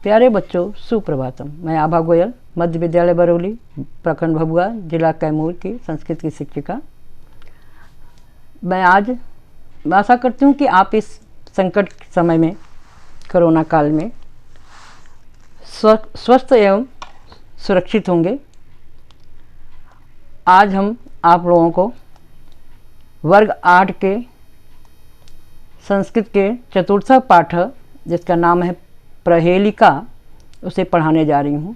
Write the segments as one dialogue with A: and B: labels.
A: प्यारे बच्चों, सुप्रभातम। मैं आभा गोयल, मध्य विद्यालय बरौली, प्रखंड भभुआ, जिला कैमूर की संस्कृत की शिक्षिका। मैं आज आशा करती हूँ कि आप इस संकट समय में, कोरोना काल में स्वस्थ एवं सुरक्षित होंगे। आज हम आप लोगों को वर्ग 8 के संस्कृत के चतुर्थ पाठ, जिसका नाम है प्रहेलिका, उसे पढ़ाने जा रही हूँ।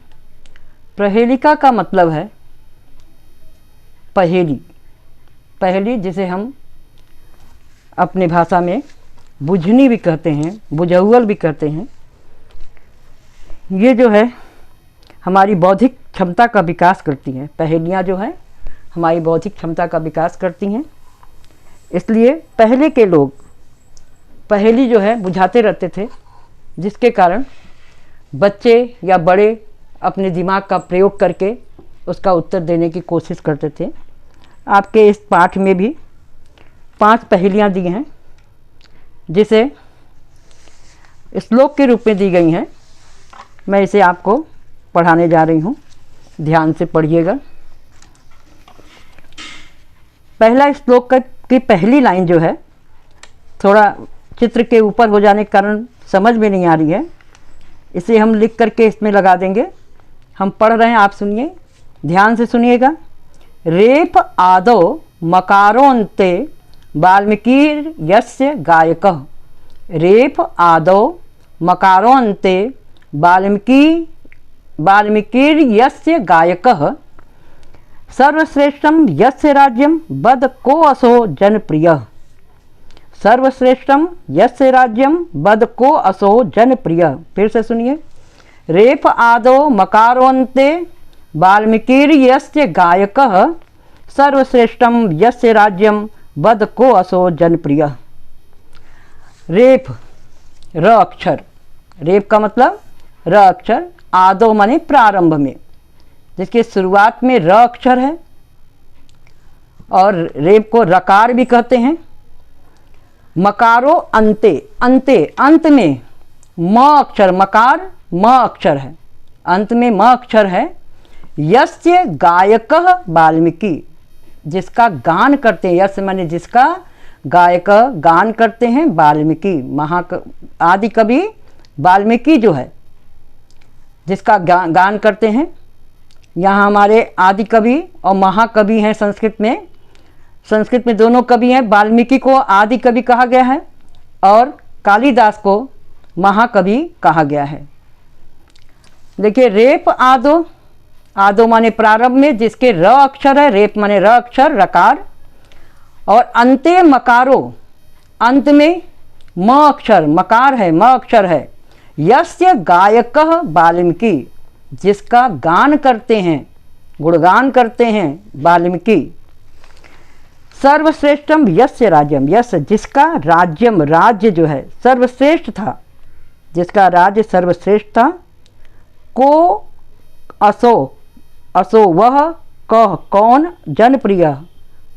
A: प्रहेलिका का मतलब है पहेली। पहेली जिसे हम अपनी भाषा में बुझनी भी कहते हैं, बुझौल भी कहते हैं। ये जो है हमारी बौद्धिक क्षमता का विकास करती हैं। पहेलियाँ जो है हमारी बौद्धिक क्षमता का विकास करती हैं। इसलिए पहले के लोग पहेली जो है बुझाते रहते थे, जिसके कारण बच्चे या बड़े अपने दिमाग का प्रयोग करके उसका उत्तर देने की कोशिश करते थे। आपके इस पाठ में भी 5 पहेलियाँ दी हैं, जिसे श्लोक के रूप में दी गई हैं। मैं इसे आपको पढ़ाने जा रही हूँ, ध्यान से पढ़िएगा। पहला श्लोक की पहली लाइन जो है थोड़ा चित्र के ऊपर हो जाने के कारण समझ में नहीं आ रही है, इसे हम लिख करके इसमें लगा देंगे। हम पढ़ रहे हैं, आप सुनिए, ध्यान से सुनिएगा। रेफ आदो मकारोन्ते वाल्मीकिर यस्य गायकः। रेफ आदो मकारोन्ते वाल्मीकिर यस्य गायकः। सर्वश्रेष्ठम यस्य राज्यम बद को असो जनप्रियः। सर्वश्रेष्ठम यस्य राज्यम बद को असो जनप्रिय। फिर से सुनिए। रेफ आदो मकारोन्ते वाल्मीकिर यस्य गायकः। सर्वश्रेष्ठम यस्य राज्यम बद को असो जनप्रिय। रेफ, र अक्षर। रेफ का मतलब र अक्षर। आदो माने प्रारंभ में, जिसके शुरुआत में र अक्षर है, और रेफ को रकार भी कहते हैं। मकारो अंते, अंते अंत में म अक्षर, मकार म अक्षर है, अंत में म अक्षर है। यस्य गायकः वाल्मीकि, जिसका गान करते हैं। यस्य माने जिसका, गायक गान करते हैं वाल्मीकि, आदि कवि वाल्मीकि जो है, जिसका गान करते हैं। यहाँ हमारे आदि कवि और महाकवि हैं संस्कृत में। संस्कृत में दोनों कवि हैं। वाल्मीकि को आदि कवि कहा गया है और कालिदास को महाकवि कहा गया है। देखिए, रेप आदो, आदो माने प्रारंभ में, जिसके र अक्षर है। रेप माने र अक्षर, रकार। और अंते मकारो, अंत में म अक्षर, मकार है, म अक्षर है। यस्य गायकः वाल्मीकि, जिसका गान करते हैं, गुणगान करते हैं वाल्मीकि। सर्वश्रेष्ठम यस्य राज्यम, यस जिसका, राज्यम राज्य जो है सर्वश्रेष्ठ था, जिसका राज्य सर्वश्रेष्ठ था। को असो, असो वह, कह कौन, जनप्रिय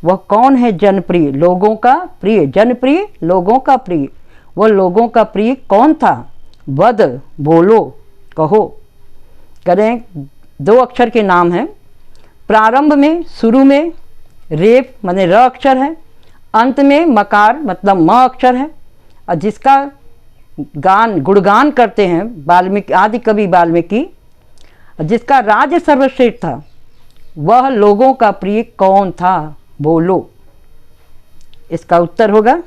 A: वह कौन है, जनप्रिय लोगों का प्रिय, जनप्रिय लोगों का प्रिय, वह लोगों का प्रिय कौन था। वद बोलो, कहो। करें, 2 अक्षर के नाम हैं। प्रारंभ में, शुरू में रेप माने र अक्षर है, अंत में मकार मतलब म अक्षर है। और जिसका गान, गुणगान करते हैं वाल्मीकि, आदि कवि वाल्मीकि। जिसका राज्य सर्वश्रेष्ठ था, वह लोगों का प्रिय कौन था, बोलो। इसका उत्तर होगा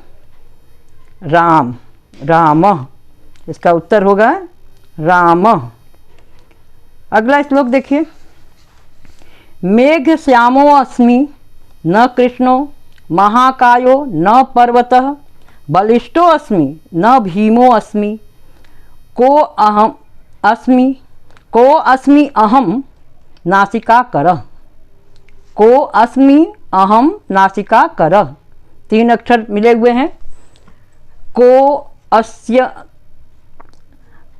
A: राम, रामः। इसका उत्तर होगा रामः। अगला श्लोक देखिए। मेघ श्यामो अस्मि न कृष्णो महाकायो न पर्वतः। बलिष्ठो अस्मि न भीमो अस्मि। को अहम अस्मि, को अस्मि अहम नासिका करः। को अस्मि अहम नासिका करः। 3 अक्षर मिले हुए हैं। को अस्य,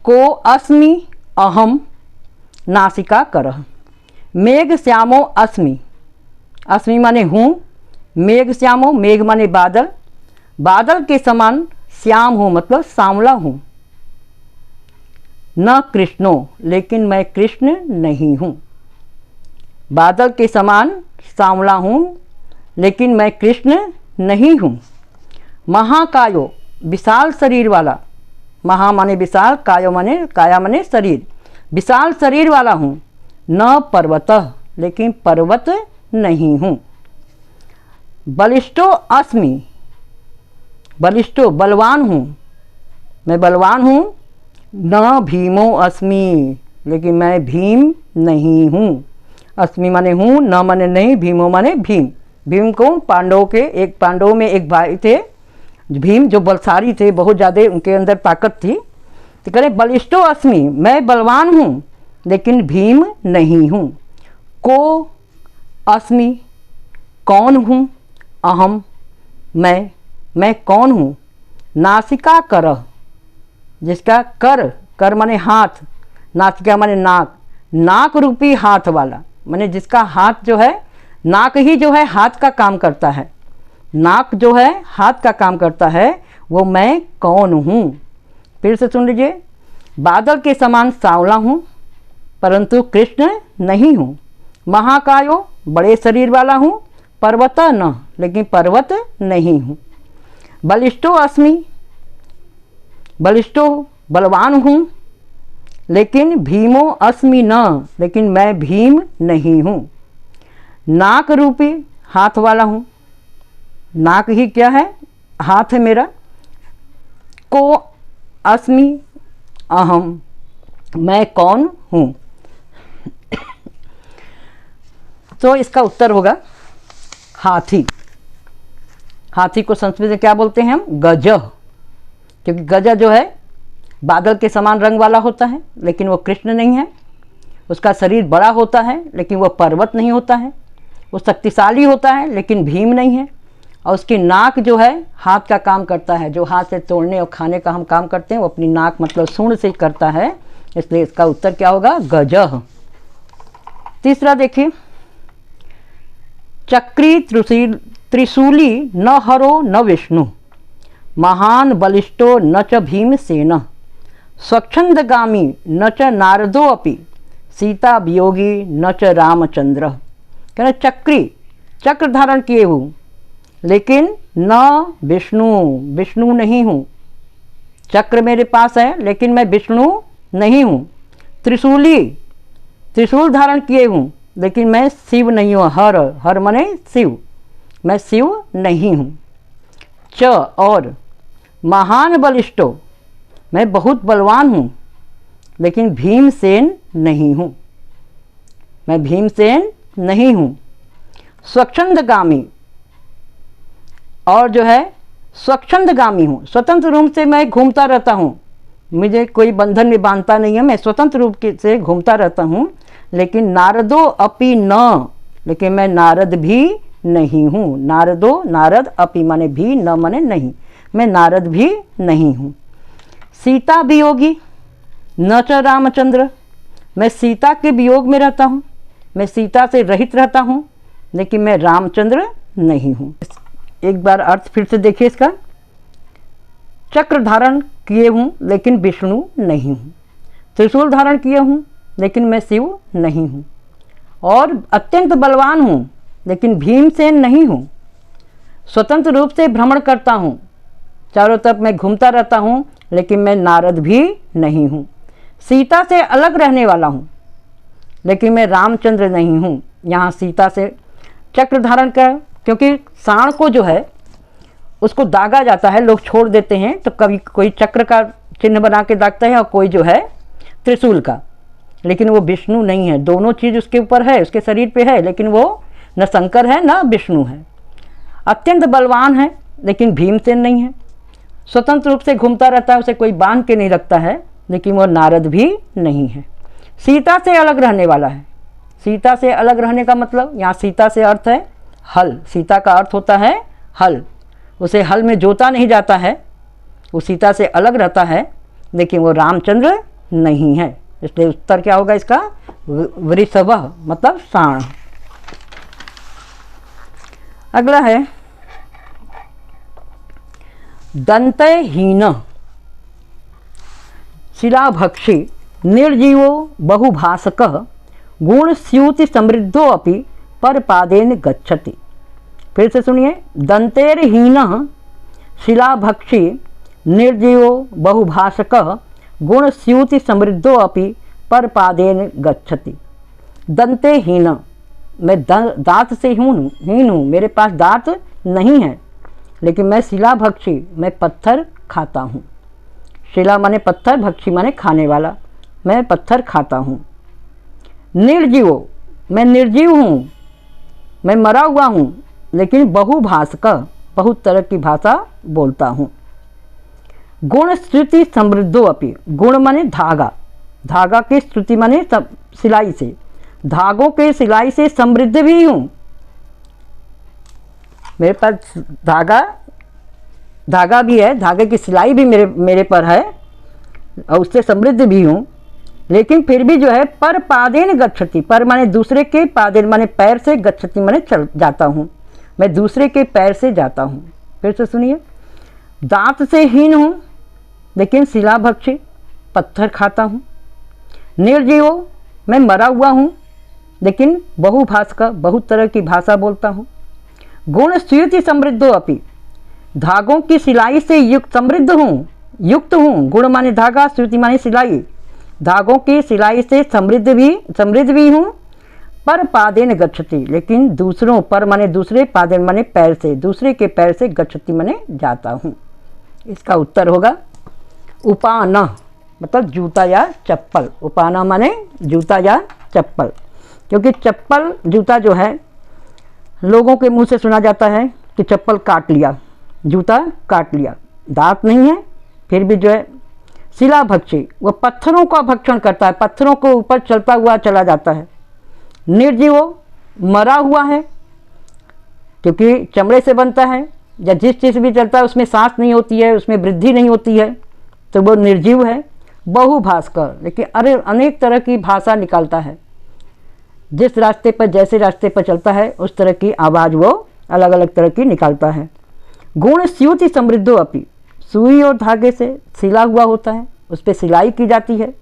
A: को अस्मि अहम नासिका करः। मेघ श्यामो अस्मि, अस्मि माने हूँ। मेघ श्यामो, मेघ माने बादल, बादल के समान श्याम हूँ मतलब सांवला हूँ। न कृष्णो, लेकिन मैं कृष्ण नहीं हूँ। बादल के समान सांवला हूँ, लेकिन मैं कृष्ण नहीं हूँ। महाकायो, विशाल शरीर वाला, महा माने विशाल, कायो माने काया माने शरीर, विशाल शरीर वाला हूँ। न पर्वतः, लेकिन पर्वत नहीं हूँ। बलिष्ठो अस्मि, बलिष्ठो बलवान हूँ, मैं बलवान हूँ। न भीमो अस्मि, लेकिन मैं भीम नहीं हूँ। अस्मि माने हूँ, न माने नहीं, भीमो माने भीम। भीम को पांडवों के एक, पांडवों में एक भाई थे भीम, जो बलशाली थे, बहुत ज़्यादा उनके अंदर ताकत थी। तो कह रहे बलिष्ठो अस्मि, मैं बलवान हूँ लेकिन भीम नहीं हूँ। को अस्मि, कौन हूँ। अहम, मैं कौन हूँ। नासिका कर, जिसका कर, कर माने हाथ, नासिका माने नाक, नाक रूपी हाथ वाला, माने जिसका हाथ जो है, नाक ही जो है हाथ का काम करता है, नाक जो है हाथ का काम करता है, वो मैं कौन हूँ। फिर से सुन लीजिए। बादल के समान सांवला हूँ, परंतु कृष्ण नहीं हूँ। महाकायो, बड़े शरीर वाला हूँ। पर्वत न, लेकिन पर्वत नहीं हूँ। बलिष्ठो अस्मि, बलिष्ठो बलवान हूँ, लेकिन भीमो अस्मि न, लेकिन मैं भीम नहीं हूँ। नाक रूपी हाथ वाला हूँ, नाक ही क्या है, हाथ है मेरा। को अस्मि अहम, मैं कौन हूँ। तो इसका उत्तर होगा हाथी। हाथी को संस्कृत में क्या बोलते हैं हम, गज, क्योंकि गज जो है बादल के समान रंग वाला होता है, लेकिन वो कृष्ण नहीं है। उसका शरीर बड़ा होता है, लेकिन वो पर्वत नहीं होता है। वो शक्तिशाली होता है, लेकिन भीम नहीं है। और उसकी नाक जो है हाथ का काम करता है, जो हाथ से तोड़ने और खाने का हम काम करते हैं, वो अपनी नाक मतलब सूंड से करता है, इसलिए इसका उत्तर क्या होगा, गजह। तीसरा देखिए, चक्री त्रिशूली न हरो न विष्णु, महान बलिष्ठो न च भीमसेन, स्वच्छंदगामी न च नारदो अपि, सीता वियोगी न च रामचंद्र। कहना चक्री, चक्र धारण किए हूँ, लेकिन न विष्णु, विष्णु नहीं हूँ। चक्र मेरे पास है, लेकिन मैं विष्णु नहीं हूँ। त्रिशूली, त्रिशूल धारण किए हूँ, लेकिन मैं शिव नहीं हूँ। हर, हर माने शिव, मैं शिव नहीं हूँ। च और महान बलिष्ठो, मैं बहुत बलवान हूँ, लेकिन भीमसेन नहीं हूँ, मैं भीमसेन नहीं हूँ। स्वच्छंदगामी, और जो है स्वच्छंदगामी हूँ, स्वतंत्र रूप से मैं घूमता रहता हूँ, मुझे कोई बंधन में बांधता नहीं है, मैं स्वतंत्र रूप से घूमता रहता हूँ। लेकिन नारदो अपि न, लेकिन मैं नारद भी नहीं हूँ। नारदो, नारद, अपि माने भी, न माने नहीं, मैं नारद भी नहीं हूँ। सीता वियोगी न च रामचंद्र, मैं सीता के वियोग में रहता हूँ, मैं सीता से रहित रहता हूँ, लेकिन मैं रामचंद्र नहीं हूँ। एक बार अर्थ फिर से देखिए इसका। चक्र धारण किए हूँ, लेकिन विष्णु नहीं हूँ। त्रिशूल धारण किए हूँ, लेकिन मैं शिव नहीं हूँ। और अत्यंत बलवान हूँ, लेकिन भीमसेन नहीं हूँ। स्वतंत्र रूप से भ्रमण करता हूँ, चारों तरफ मैं घूमता रहता हूँ, लेकिन मैं नारद भी नहीं हूँ। सीता से अलग रहने वाला हूँ, लेकिन मैं रामचंद्र नहीं हूँ। यहाँ सीता से चक्र धारण कर, क्योंकि सांड को जो है उसको दागा जाता है, लोग छोड़ देते हैं, तो कभी कोई चक्र का चिन्ह बना के दागता है और कोई जो है त्रिशूल का, लेकिन वो विष्णु नहीं है। दोनों चीज़ उसके ऊपर है, उसके शरीर पे है, लेकिन वो न शंकर है न विष्णु है। अत्यंत बलवान है, लेकिन भीमसेन नहीं है। स्वतंत्र रूप से घूमता रहता है, उसे कोई बांध के नहीं रखता है, लेकिन वो नारद भी नहीं है। सीता से अलग रहने वाला है। सीता से अलग रहने का मतलब, यहाँ सीता से अर्थ है हल, सीता का अर्थ होता है हल। उसे हल में जोता नहीं जाता है, वो सीता से अलग रहता है, लेकिन वो रामचंद्र नहीं है। इसलिए उत्तर क्या होगा इसका, वृषभ मतलब सांड। अगला है दंतहीन शिलाभक्षी निर्जीवो बहुभाषकः गुणस्यूति समृद्धो अपि परपादेन गच्छति। फिर से सुनिए, दंतेरहीनः शिलाभक्षी निर्जीवो बहुभाषकः गुणस्यूति समृद्धो अपि परपादेन गच्छति। दंतेहीन, मैं दांत से हीन हूँ, मेरे पास दांत नहीं है, लेकिन मैं शिलाभक्षी, मैं पत्थर खाता हूँ। शिला माने पत्थर, भक्षी माने खाने वाला, मैं पत्थर खाता हूँ। निर्जीवो, मैं निर्जीव हूँ, मैं मरा हुआ हूँ, लेकिन बहुभाषक, बहुत तरह की भाषा बोलता हूँ। गुण श्रुति समृद्धो अपि, गुण माने धागा, धागा की श्रुति माने सिलाई से, धागों के सिलाई से समृद्ध भी हूँ। मेरे पास धागा भी है, धागे की सिलाई भी मेरे पर है और उससे समृद्ध भी हूँ। लेकिन फिर भी जो है पर पादेन गच्छति, पर माने दूसरे के, पादेन माने पैर से, गच्छति माने चल जाता हूँ, मैं दूसरे के पैर से जाता हूँ। फिर से सुनिए, दांत से हीन हूँ, लेकिन शिलाभक्षी, पत्थर खाता हूँ। निर्जीवो, मैं मरा हुआ हूँ, लेकिन बहुभाषक, बहुत तरह की भाषा बोलता हूँ। गुण स्यूति समृद्धो अपि, धागों की सिलाई से युक्त समृद्ध हूँ, युक्त हूँ। गुण माने धागा, श्रुति माने सिलाई, धागों की सिलाई से समृद्ध भी हूँ। पर पादेन गच्छति, लेकिन दूसरों, पर माने दूसरे, पादेन माने पैर से, दूसरे के पैर से, गच्छति माने जाता हूँ। इसका उत्तर होगा उपान, मतलब जूता या चप्पल। उपाना माने जूता या चप्पल, क्योंकि चप्पल, जूता जो है लोगों के मुंह से सुना जाता है कि चप्पल काट लिया, जूता काट लिया। दांत नहीं है, फिर भी जो है शिलाभक्षी, वह पत्थरों का भक्षण करता है, पत्थरों को ऊपर चलता हुआ चला जाता है। निर्जीवो, मरा हुआ है, क्योंकि चमड़े से बनता है, या जिस चीज़ भी चलता है उसमें सांस नहीं होती है, उसमें वृद्धि नहीं होती है, तो वो निर्जीव है। बहुभाषकर, लेकिन अनेक तरह की भाषा निकालता है, जिस रास्ते पर, जैसे रास्ते पर चलता है उस तरह की आवाज़ वो अलग अलग तरह की निकालता है। गुण स्यूति समृद्धो अपि, सुई और धागे से सिला हुआ होता है, उस पर सिलाई की जाती है,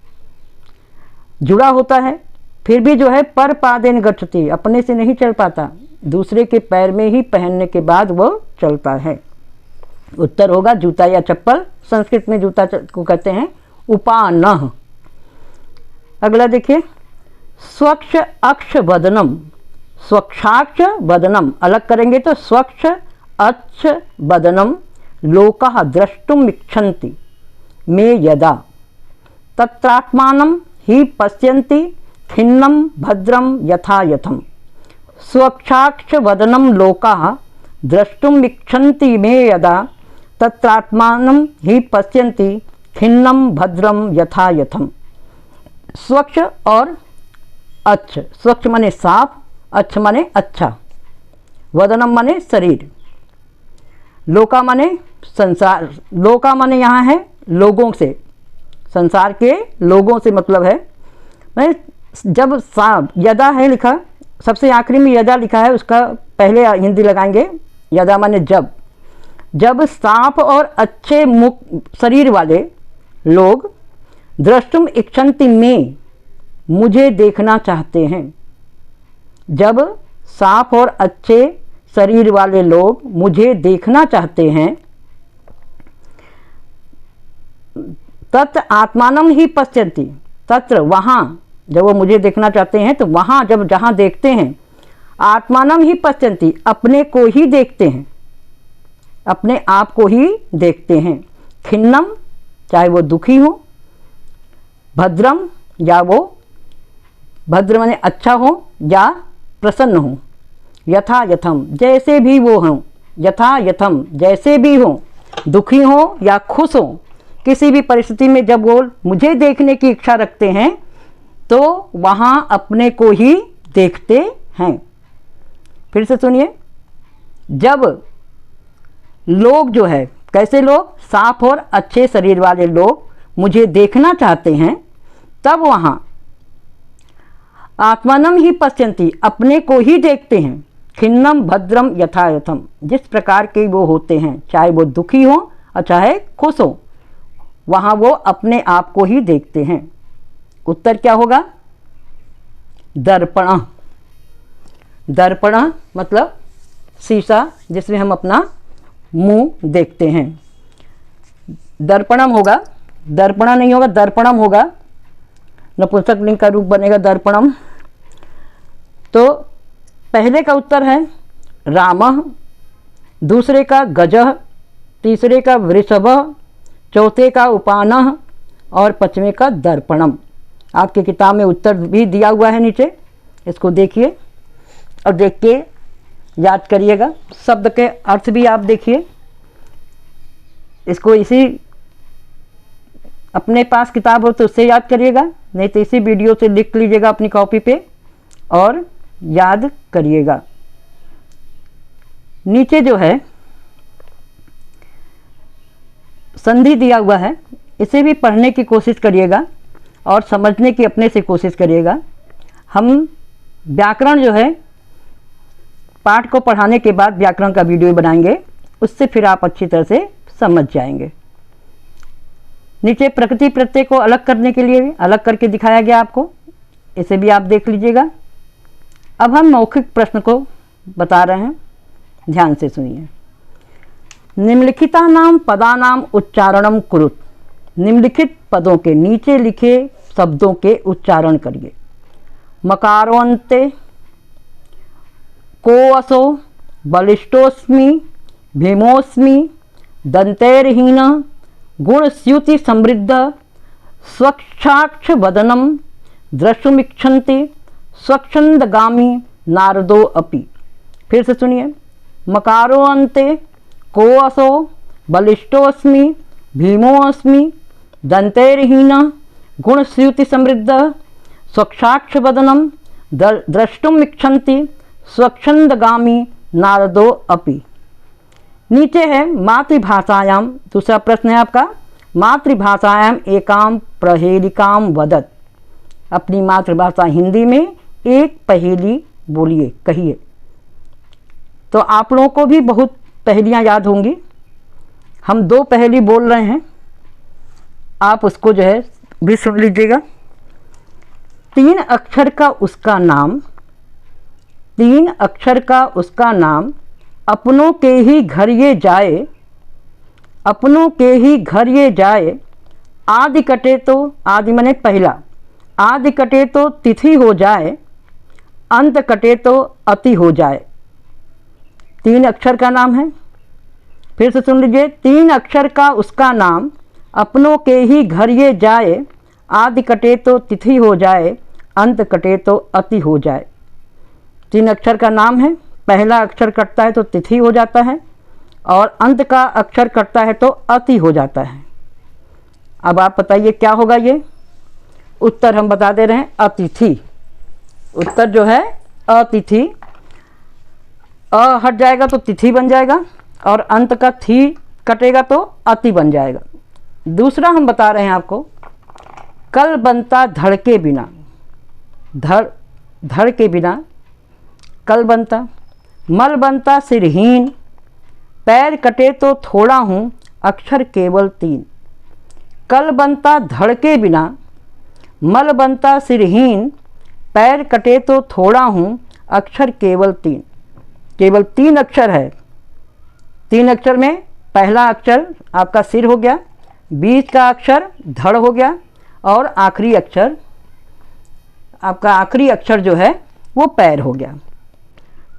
A: जुड़ा होता है, फिर भी जो है पर पादेन गच्छति, अपने से नहीं चल पाता, दूसरे के पैर में ही पहनने के बाद वो चलता है। उत्तर होगा जूता या चप्पल। संस्कृत में जूता को कहते हैं उपानः। अगला देखिए, स्वच्छ अक्ष वदनम, स्वच्छाक्ष वदनम, अलग करेंगे तो स्वच्छ अक्ष वदनम लोकाः द्रष्टुम इच्छन्ति मे यदा तत्रात्मानं हि पश्यन्ति खिन्नं भद्रं यथा यथम। स्वच्छाक्ष वदनम लोकाः द्रष्टुम इच्छन्ति मे यदा तत्रात्मानं हि पश्यन्ति खिन्नं भद्रम यथा यथम। स्वच्छ और अच्छ, स्वच्छ माने साफ, अच्छ माने अच्छा, वदनम माने शरीर, लोका माने संसार, लोका माने यहाँ है लोगों से, संसार के लोगों से मतलब है। मैं जब यदा है लिखा, सबसे आखिरी में यदा लिखा है, उसका पहले हिंदी लगाएंगे। यदा माने जब, जब साफ और अच्छे मुख शरीर वाले लोग द्रष्टुम इच्छन्ति में, मुझे देखना चाहते हैं, जब साफ और अच्छे शरीर वाले लोग मुझे देखना चाहते हैं, तत् आत्मानम ही पश्यन्ति, तत्र वहाँ, जब वो मुझे देखना चाहते हैं तो वहाँ, जब जहाँ देखते हैं, आत्मानम ही पश्यन्ति, अपने को ही देखते हैं, अपने आप को ही देखते हैं। खिन्नम, चाहे वो दुखी हो, भद्रम, या वो भद्र माने अच्छा हो या प्रसन्न हो, यथा यथम, जैसे भी वो हों, यथा यथम, जैसे भी हो, दुखी हो या खुश हो, किसी भी परिस्थिति में जब वो मुझे देखने की इच्छा रखते हैं तो वहाँ अपने को ही देखते हैं। फिर से सुनिए, जब लोग जो है, कैसे लोग, साफ और अच्छे शरीर वाले लोग मुझे देखना चाहते हैं, तब वहाँ आत्मानम ही पश्यन्ति, अपने को ही देखते हैं। खिन्नम भद्रम यथा यथम, जिस प्रकार के वो होते हैं, चाहे वो दुखी हो और चाहे खुश हो, वहाँ वो अपने आप को ही देखते हैं। उत्तर क्या होगा? दर्पण। दर्पण मतलब शीशा जिसमें हम अपना मुंह देखते हैं। दर्पणम होगा, दर्पण नहीं होगा, दर्पणम होगा, नपुंसक लिंग का रूप बनेगा दर्पणम। तो पहले का उत्तर है रामः, दूसरे का गजः, तीसरे का वृषभः, चौथे का उपानः और पांचवें का दर्पणम। आपकी किताब में उत्तर भी दिया हुआ है नीचे, इसको देखिए और देख के याद करिएगा। शब्द के अर्थ भी आप देखिए, इसको इसी अपने पास किताब हो तो उससे याद करिएगा, नहीं तो इसी वीडियो से लिख लीजिएगा अपनी कॉपी पे और याद करिएगा। नीचे जो है संधि दिया हुआ है, इसे भी पढ़ने की कोशिश करिएगा और समझने की अपने से कोशिश करिएगा। हम व्याकरण जो है पाठ को पढ़ाने के बाद व्याकरण का वीडियो बनाएंगे, उससे फिर आप अच्छी तरह से समझ जाएंगे। नीचे प्रकृति प्रत्यय को अलग करने के लिए अलग करके दिखाया गया आपको, इसे भी आप देख लीजिएगा। अब हम मौखिक प्रश्न को बता रहे हैं, ध्यान से सुनिए। निम्नलिखितानां पदानां उच्चारणं कुरुत। निम्नलिखित पदों के नीचे लिखे शब्दों के उच्चारण करिए। मकारोन्ते, को असो, बलिष्ठोस्मि, भीमोस्मि, दंतेरहीन, गुणस्युति समृद्ध, स्वच्छाक्ष वदनम, द्रष्टुमिच्छन्ति, स्वच्छंदगामी, नारदो अपि। फिर से सुनिए। मकारो अन्ते, को असो, बलिष्ठोस्मि, भीमोस्मि, दंतेरहीन, गुणस्युति समृद्ध, स्वच्छाक्ष वदनम, द्रष्टुमिच्छन्ति, स्वच्छंदगामी, नारदो अपि। नीचे है मातृभाषायाम, दूसरा प्रश्न है आपका, मातृभाषायाम एकाम प्रहेलिकाम वदत। अपनी मातृभाषा हिंदी में एक पहेली बोलिए, कहिए। तो आप लोगों को भी बहुत पहेलियाँ याद होंगी, हम 2 पहेली बोल रहे हैं, आप उसको जो है भी सुन लीजिएगा। 3 अक्षर का उसका नाम, 3 अक्षर का उसका नाम, अपनों के ही घर ये जाए, अपनों के ही घर ये जाए, आदि कटे तो, आदि मने पहला, आदि कटे तो तिथि हो जाए, अंत कटे तो अति हो जाए। 3 अक्षर का नाम है, फिर से सुन लीजिए। 3 अक्षर का उसका नाम, अपनों के ही घर ये जाए, आदि कटे तो तिथि हो जाए, अंत कटे तो अति हो जाए। 3 अक्षर का नाम है, पहला अक्षर कटता है तो तिथि हो जाता है और अंत का अक्षर कटता है तो अति हो जाता है। अब आप बताइए क्या होगा ये? उत्तर हम बता दे रहे हैं, अतिथि। उत्तर जो है अतिथि, अ हट जाएगा तो तिथि बन जाएगा और अंत का थी कटेगा तो अति बन जाएगा। दूसरा हम बता रहे हैं आपको, कल बनता धड़ के बिना, धड़ के बिना कल बनता, मल बनता सिरहीन, पैर कटे तो थोड़ा हूँ, अक्षर केवल 3। कल बनता धड़ के बिना, मल बनता सिरहीन, पैर कटे तो थोड़ा हूँ, अक्षर केवल 3। केवल 3 अक्षर है। 3 अक्षर में पहला अक्षर आपका सिर हो गया, बीच का अक्षर धड़ हो गया और आखिरी अक्षर आपका आखिरी अक्षर जो है वो पैर हो गया।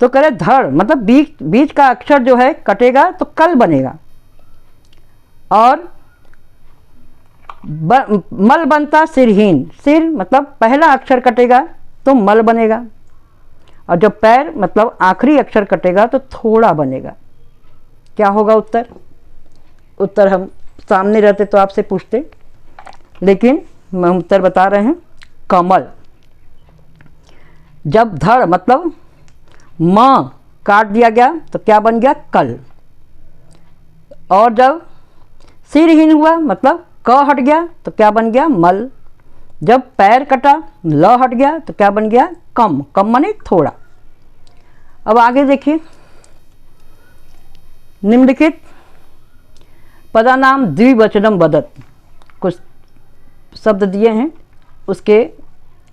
A: तो कह रहे धड़ मतलब बीच का अक्षर जो है कटेगा तो कल बनेगा और मल बनता सिरहीन, सिर मतलब पहला अक्षर कटेगा तो मल बनेगा और जब पैर मतलब आखिरी अक्षर कटेगा तो थोड़ा बनेगा। क्या होगा उत्तर? उत्तर हम सामने रहते तो आपसे पूछते, लेकिन हम उत्तर बता रहे हैं, कमल। जब धड़ मतलब म काट दिया गया तो क्या बन गया? कल। और जब सिरहीन हुआ मतलब क हट गया तो क्या बन गया? मल। जब पैर कटा ल हट गया तो क्या बन गया? कम। कम माने थोड़ा। अब आगे देखिए, निम्नलिखित पदानाम द्विवचनम वदत। कुछ शब्द दिए हैं, उसके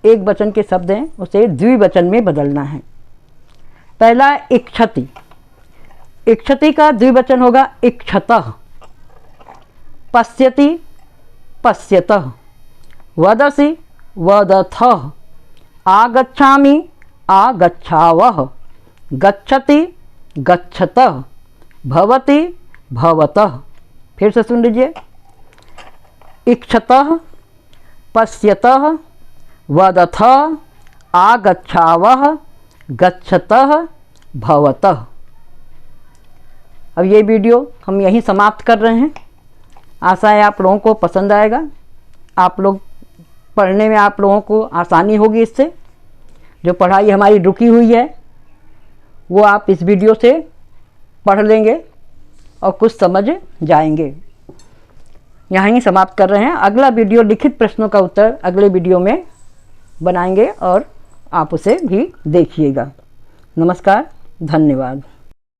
A: एक वचन के शब्द हैं उसे द्विवचन में बदलना है। पहला इक्षति, इक्षति का द्विवचन होगा इक्षतः। पश्यति पश्यतः। वदसि वदथः। आगच्छामि आगच्छावः। गच्छति गच्छतः। भवति भवतः। फिर से सुन लीजिए, इक्षतः, पश्यतः, वदथः, आगच्छावः, गच्छतः, भवतः। अब ये वीडियो हम यहीं समाप्त कर रहे हैं। आशा है आप लोगों को पसंद आएगा, आप लोग पढ़ने में आप लोगों को आसानी होगी। इससे जो पढ़ाई हमारी रुकी हुई है वो आप इस वीडियो से पढ़ लेंगे और कुछ समझ जाएंगे। यहाँ ही समाप्त कर रहे हैं। अगला वीडियो लिखित प्रश्नों का उत्तर अगले वीडियो में बनाएंगे और आप उसे भी देखिएगा। नमस्कार, धन्यवाद।